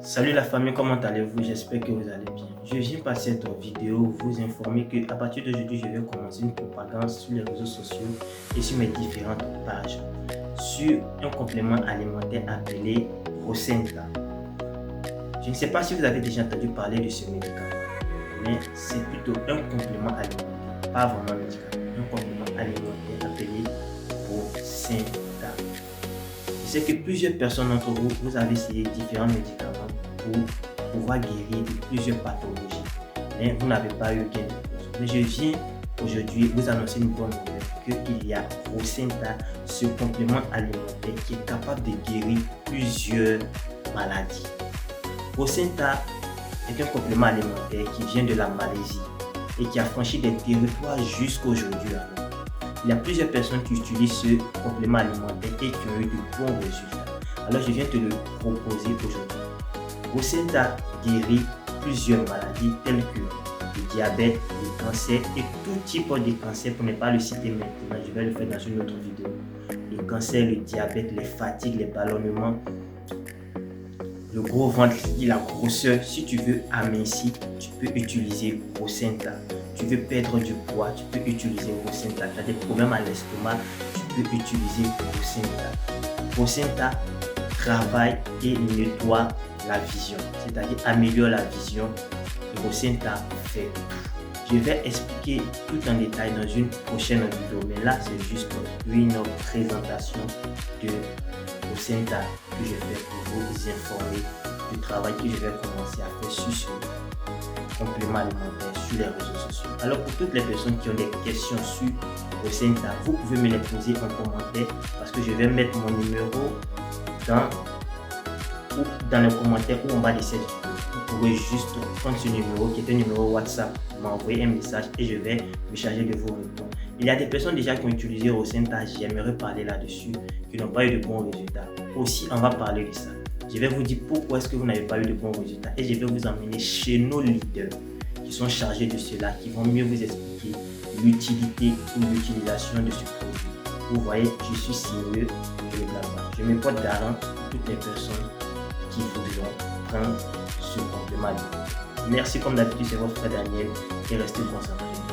Salut la famille, comment allez-vous? J'espère que vous allez bien. Je viens par cette vidéo vous informer qu'à partir d'aujourd'hui, je vais commencer une propagande sur les réseaux sociaux et sur mes différentes pages sur un complément alimentaire appelé Rosenta. Je ne sais pas si vous avez déjà entendu parler de ce médicament, mais c'est plutôt un complément alimentaire, pas vraiment un médicament, un complément alimentaire appelé Rosenta. Je sais que plusieurs personnes d'entre vous, vous avez essayé différents médicaments pour pouvoir guérir de plusieurs pathologies, mais vous n'avez pas eu gain de cause. Mais je viens aujourd'hui vous annoncer une bonne nouvelle, qu'il y a Rosenta, ce complément alimentaire qui est capable de guérir plusieurs maladies. Rosenta est un complément alimentaire qui vient de la Malaisie et qui a franchi des territoires jusqu'à aujourd'hui. Il y a plusieurs personnes qui utilisent ce complément alimentaire et qui ont eu de bons résultats. Alors je viens te le proposer aujourd'hui. Rosenta guérit plusieurs maladies telles que le diabète, le cancer et tout type de cancer. Pour ne pas le citer maintenant, je vais le faire dans une autre vidéo. Le cancer, le diabète, les fatigues, les ballonnements, le gros ventre, la grosseur. Si tu veux amincir, tu peux utiliser Rosenta. Tu veux perdre du poids, tu peux utiliser Rosenta. Tu as des problèmes à l'estomac, tu peux utiliser Rosenta. Rosenta travaille et nettoie la vision, c'est-à-dire améliore la vision. Rosenta fait tout. Je vais expliquer tout en détail dans une prochaine vidéo, mais là c'est juste une présentation de Rosenta que je fais pour vous informer du travail que je vais commencer à faire sur ce complément alimentaire sur les réseaux sociaux. Alors pour toutes les personnes qui ont des questions sur Rosenta, vous pouvez me les poser en commentaire parce que je vais mettre mon numéro dans les commentaires ou en bas de cette vidéo. Vous pouvez juste prendre ce numéro qui est un numéro WhatsApp, m'envoyer un message et je vais me charger de vous répondre. Il y a des personnes déjà qui ont utilisé Rosenta, j'aimerais parler là-dessus, qui n'ont pas eu de bons résultats. Aussi, on va parler de ça. Je vais vous dire pourquoi est-ce que vous n'avez pas eu de bons résultats et je vais vous emmener chez nos leaders qui sont chargés de cela, qui vont mieux vous expliquer l'utilité ou l'utilisation de ce produit. Vous voyez, je suis sérieux, je ne blague pas. Je me porte garant pour toutes les personnes qui voudront prendre ce complément alimentaire. Merci comme d'habitude, c'est votre frère Daniel et restez concentrés.